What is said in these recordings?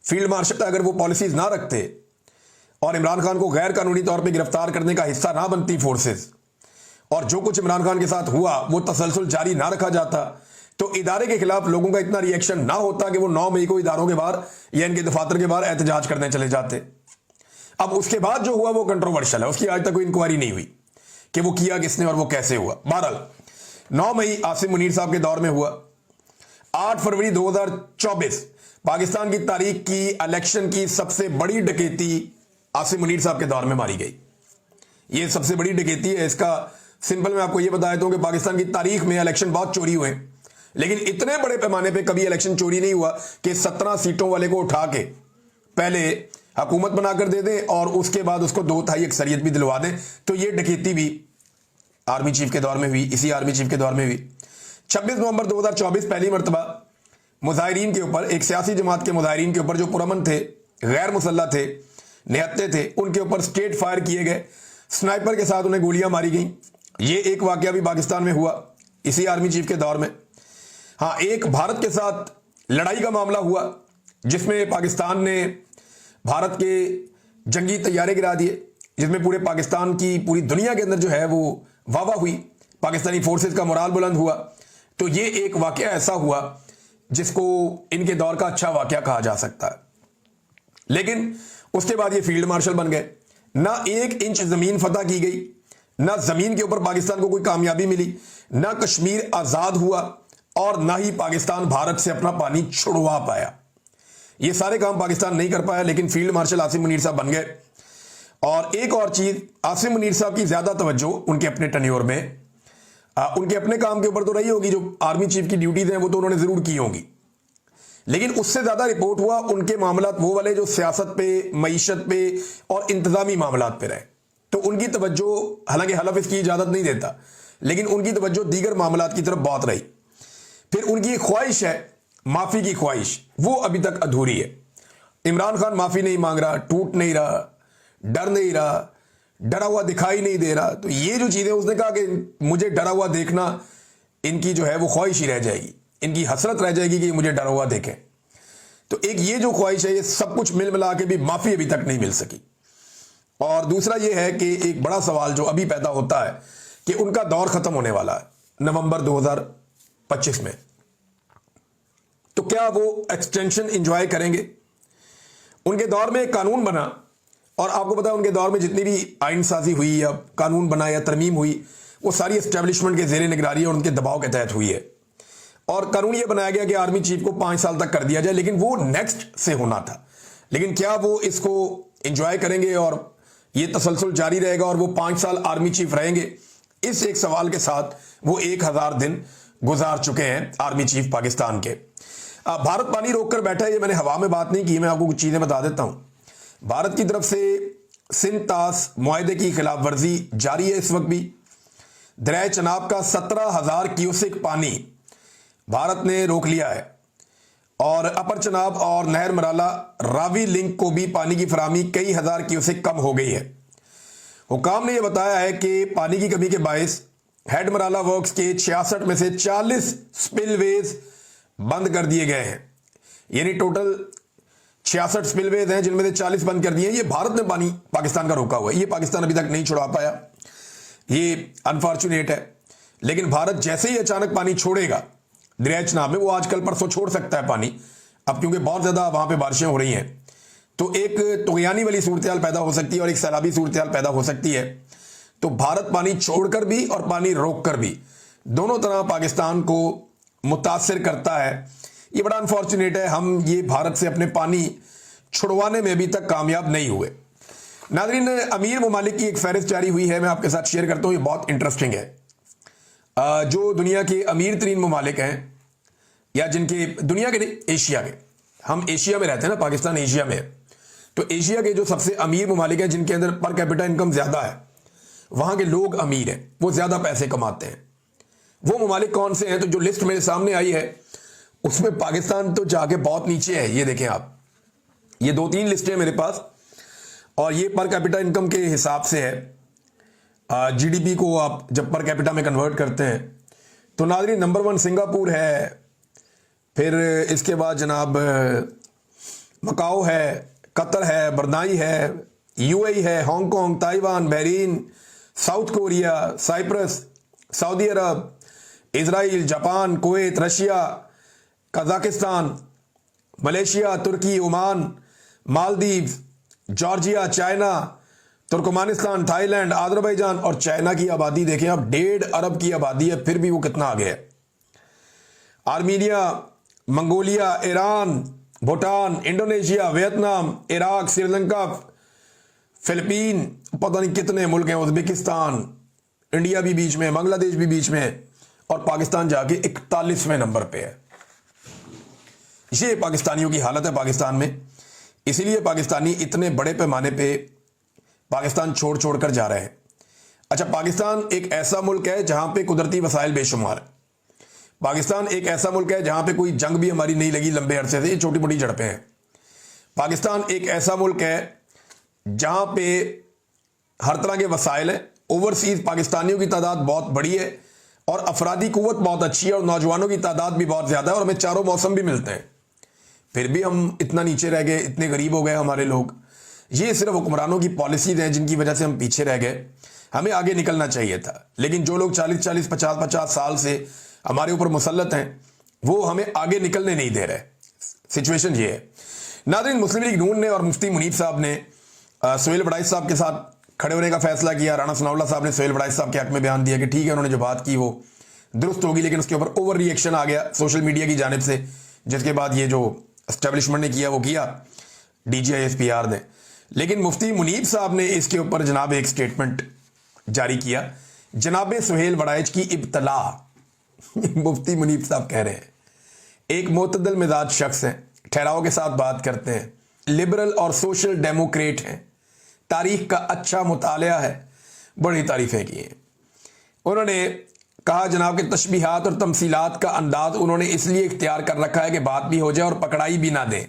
Field marshal अगर वो policies ना रखते और इमरान खान को गैर कानूनी तौर पे गिरफ्तार करने का हिस्सा ना बनती फोर्सेस, और जो कुछ इमरान खान के साथ हुआ वो तसलसल जारी ना रखा जाता, तो इदारे के खिलाफ लोगों का इतना रिएक्शन ना होता कि वो 9 मई को इदारों के बाहर या इनके दफातर के बाहर एहतजाज करने चले जाते। अब उसके बाद जो हुआ वो कंट्रोवर्शियल है, उसकी आज तक कोई इंक्वायरी नहीं हुई कि वो किया किसने और वो कैसे हुआ। बहरहाल 9 मई आसिम मुनीर साहब के दौर में हुआ। 8 फरवरी 2024 पाकिस्तान की तारीख की इलेक्शन की सबसे बड़ी डकैती आसिम मुनीर साहब के दौर में मारी गई। ये सबसे बड़ी डकैती है। इसका सिंपल मैं आपको ये बता देता हूं कि पाकिस्तान की तारीख में इलेक्शन बहुत चोरी हुए, लेकिन इतने बड़े पैमाने पे कभी इलेक्शन चोरी नहीं हुआ कि 17 सीटों वाले को उठा के पहले हुकूमत बनाकर दे दें और उसके बाद उसको 2/3 अक्सरियत भी दिलवा दें। तो ये डकैती भी आर्मी चीफ के दौर में हुई, इसी आर्मी चीफ के दौर में हुई। 26 नवंबर 2024 पहली मरतबा मुजाहिरीन के ऊपर, एक सियासी जमात के मुजाहिरीन के ऊपर जो पुरअमन थे, गैर मुसल्लह थे, निहत्ते थे, उनके ऊपर स्ट्रेट फायर किए गए, स्नाइपर के साथ उन्हें गोलियां मारी गई। ये एक वाकया भी पाकिस्तान में हुआ इसी आर्मी चीफ के दौर में। हाँ, एक भारत के साथ लड़ाई का मामला हुआ जिसमें पाकिस्तान ने भारत के जंगी तैयारे गिरा दिए, जिसमें पूरे पाकिस्तान की, पूरी दुनिया के अंदर जो है वो वाह हुई, पाकिस्तानी फोर्सेस का मोराल बुलंद हुआ। तो ये एक वाकया ऐसा हुआ जिसको इनके दौर का अच्छा वाकया कहा जा सकता है। लेकिन उसके बाद ये फील्ड मार्शल बन गए। ना 1 इंच जमीन फतह की गई, ना जमीन के ऊपर पाकिस्तान को कोई कामयाबी मिली, ना कश्मीर आजाद हुआ और ना ही पाकिस्तान भारत से अपना पानी छुड़वा पाया। ये सारे काम पाकिस्तान नहीं कर पाया, लेकिन फील्ड मार्शल आसिम मुनीर साहब बन गए। और एक और चीज, आसिम मुनीर साहब की ज्यादा तवज्जो उनके अपने टन्योर में उनके अपने काम के ऊपर तो रही होगी, जो आर्मी चीफ की ड्यूटीज हैं वो तो उन्होंने जरूर की होंगी, लेकिन उससे ज्यादा रिपोर्ट हुआ उनके मामलात वो वाले जो सियासत पे, मईशत पे और इंतजामी मामलात पे रहे। तो उनकी तवज्जो, हालांकि हलफ इसकी इजाजत नहीं देता, लेकिन उनकी तवज्जो दीगर मामलात की तरफ बहुत रही। फिर उनकी एक ख्वाहिश है, माफी की ख्वाहिश, वो अभी तक अधूरी है। इमरान खान माफी नहीं मांग रहा, टूट नहीं रहा, डर नहीं रहा, डरा हुआ दिखाई नहीं दे रहा। तो ये जो चीजें, उसने कहा कि मुझे डरा हुआ देखना इनकी जो है वो ख्वाहिश ही रह जाएगी, इनकी हसरत रह जाएगी कि मुझे डरा हुआ देखें। तो एक ये जो ख्वाहिश है, ये सब कुछ मिल मिला के भी माफी अभी तक नहीं मिल सकी। और दूसरा ये है कि एक बड़ा सवाल जो अभी पैदा होता है कि उनका दौर खत्म होने वाला है नवंबर 2025 में, तो क्या वो एक्सटेंशन एंजॉय करेंगे? उनके दौर में एक कानून बना, और आपको पता है उनके दौर में जितनी भी आइन साजी हुई या कानून बना या तरमीम हुई, वो सारी एस्टेब्लिशमेंट के जेर निगरानी और उनके दबाव के तहत हुई है। और कानून ये बनाया गया कि आर्मी चीफ को 5 साल तक कर दिया जाए, लेकिन वो नेक्स्ट से होना था। लेकिन क्या वो इसको एंजॉय करेंगे और ये तसलसल जारी रहेगा और वो 5 साल आर्मी चीफ रहेंगे? इस एक सवाल के साथ वो 1000 दिन गुजार चुके हैं आर्मी चीफ पाकिस्तान के। भारत पानी रोककर बैठा है, ये मैंने हवा में बात नहीं की, मैं आपको कुछ चीजें बता देता हूं। भारत की तरफ से सिंध तास मुआहदे की खिलाफ वर्जी जारी है इस वक्त भी। दरिया चनाब का 17,000 क्यूसेक पानी भारत ने रोक लिया है, और अपर चनाब और नहर मराला रावी लिंक को भी पानी की फराहमी कई हजार क्यूसेक कम हो गई है। हुकाम ने यह बताया है कि पानी की कमी के बायस हेड मराला वर्क्स के 66 में से 40 स्पिलवेज बंद कर दिए गए हैं। यानी टोटल 66 स्पिलवेज हैं जिनमें से 40 बंद कर दिए। ये भारत ने पानी पाकिस्तान का रोका हुआ है, ये पाकिस्तान अभी तक नहीं छुड़ा पाया। ये अनफॉर्चुनेट है, लेकिन भारत जैसे ही अचानक पानी छोड़ेगा दरिया चनाब में, वो आजकल परसों छोड़ सकता है पानी, अब क्योंकि बहुत ज्यादा वहां पे बारिशें हो रही हैं, तो एक तुगयानी वाली सूरत पैदा हो सकती है और एक सैलाबी सूरत पैदा हो सकती है। तो भारत पानी छोड़कर भी और पानी रोककर भी दोनों तरह पाकिस्तान को मुतासिर करता है। ये बड़ा अनफॉर्चुनेट है। हम ये भारत से अपने पानी छुड़वाने में अभी तक कामयाब नहीं हुए। नाज़रीन, अमीर ममालिक की एक फहरिस्त जारी हुई है, मैं आपके साथ शेयर करता हूं, ये बहुत इंटरेस्टिंग है। जो दुनिया के अमीर तरीन ममालिक हैं, या जिनके, दुनिया के नहीं, एशिया के, हम एशिया में रहते हैं ना, पाकिस्तान एशिया में है, तो एशिया के जो सबसे अमीर ममालिक हैं जिनके अंदर पर कैपिटा इनकम ज्यादा है, वहां के लोग अमीर हैं, वो ज्यादा पैसे कमाते हैं, वो ममालिक कौन से हैं? तो जो लिस्ट मेरे सामने आई है उसमें पाकिस्तान तो जाके बहुत नीचे है। ये देखें आप, ये 2-3 लिस्टें मेरे पास, और ये पर कैपिटा इनकम के हिसाब से है। जीडीपी को आप जब पर कैपिटा में कन्वर्ट करते हैं तो नाज़रीन नंबर 1 सिंगापुर है, फिर इसके बाद जनाब मकाओ है, कतर है, ब्रुनेई है, यूएई है, Hong Kong, Taiwan, Bahrain, South Korea, Cyprus, Saudi Arab, Israel, Japan, Kuwait, Russia, Kazakhstan, Malaysia, तुर्की, Oman, Maldives, Georgia, China, Turkmenistan, Thailand, Azerbaijan. और चाइना की आबादी देखें आप, 1.5 अरब की आबादी है, फिर भी वो कितना आगे है। Armenia, Mongolia, Iran, Bhutan, Indonesia, Vietnam, Iraq, Sri Lanka, Philippine, पता नहीं कितने मुल्क हैं, उज्बेकिस्तान, इंडिया भी बीच में, बांग्लादेश भी बीच में है, और पाकिस्तान जाके 41वें नंबर पे है। ये पाकिस्तानियों की हालत है पाकिस्तान में। इसीलिए पाकिस्तानी इतने बड़े पैमाने पे पाकिस्तान छोड़ छोड़ कर जा रहे हैं। अच्छा, पाकिस्तान एक ऐसा मुल्क है जहां पे कुदरती वसाइल बेशुमार है। पाकिस्तान एक ऐसा मुल्क है जहां पे कोई जंग भी हमारी नहीं लगी लंबे अरसे से, ये छोटी मोटी झड़पें हैं। पाकिस्तान एक ऐसा मुल्क है जहां पे हर तरह के वसाइल हैं। ओवरसीज पाकिस्तानियों की तादाद बहुत बड़ी है और अफरादी कुव्वत बहुत अच्छी है और नौजवानों की तादाद भी बहुत ज्यादा है और हमें चारों मौसम भी मिलते हैं। फिर भी हम इतना नीचे रह गए, इतने गरीब हो गए हमारे लोग। ये सिर्फ हुक्मरानों की पॉलिसीज हैं जिनकी वजह से हम पीछे रह गए। हमें आगे निकलना चाहिए था, लेकिन जो लोग 40-40, 50-50 साल से हमारे ऊपर मुसल्लत हैं वो हमें आगे निकलने नहीं दे रहे। सिचुएशन ये है। नाज़रीन, मुस्लिम लीग नून ने और मुफ्ती मुनीब साहब ने सुहेल वड़ाइच साहब के साथ खड़े होने का फैसला किया। राणा सनाउल्लाह साहब ने सुहेल वड़ाइच साहब के हक में बयान दिया कि ठीक है, उन्होंने जो बात की वो दुरुस्त होगी, लेकिन उसके ऊपर ओवर रिएक्शन आ गया सोशल मीडिया की जानिब से, जिसके बाद ये जो एस्टेब्लिशमेंट ने किया वो किया DGISPR ने। लेकिन मुफ्ती मुनीब साहब ने इसके ऊपर जनाब एक स्टेटमेंट जारी किया। जनाब सुहेल वड़ाइच की इब्तला मुफ्ती मुनीब साहब कह रहे हैं, एक मोतदल मिजाज शख्स हैं, ठहराव के साथ बात करते हैं, लिबरल और सोशल डेमोक्रेट हैं, तारीख का अच्छा मुतालिया है, बड़ी तारीफें की हैं। उन्होंने कहा जनाब के तशबीहात और तमसीलात का अंदाज उन्होंने इसलिए इख्तियार कर रखा है कि बात भी हो जाए और पकड़ाई भी ना दें।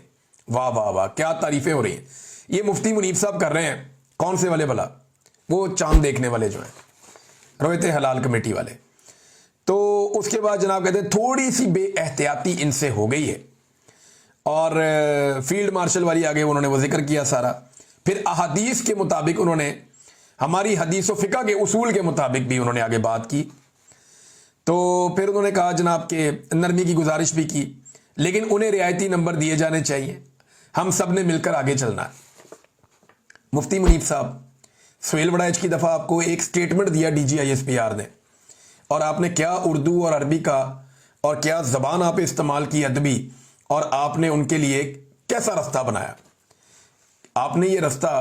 वाह वाह वाह, क्या तारीफें हो रही हैं। ये मुफ्ती मुनीब साहब कर रहे हैं। कौन से वाले भला? वो चांद देखने वाले जो हैं, रोयत हलाल कमेटी वाले। तो उसके बाद जनाब कहते हैं थोड़ी सी बेएहतियाती इनसे हो गई है, और फील्ड मार्शल वाली आगे उन्होंने वो जिक्र किया सारा। फिर अहादीस के मुताबिक उन्होंने, हमारी हदीस व फिका के उसूल के मुताबिक भी उन्होंने आगे बात की। तो फिर उन्होंने कहा जनाब के नरमी की गुजारिश भी की, लेकिन उन्हें रियायती नंबर दिए जाने चाहिए, हम सब ने मिलकर आगे चलना है। मुफ्ती मुनीब साहब, सुहेल वड़ाइच की दफ़ा आपको एक स्टेटमेंट दिया DGISPR ने, और आपने क्या उर्दू और अरबी का और क्या ज़बान आप इस्तेमाल की अदबी, और आपने उनके लिए कैसा रास्ता बनाया। आपने ये रास्ता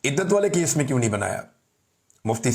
इद्दत वाले केस में क्यों नहीं बनाया मुफ्ती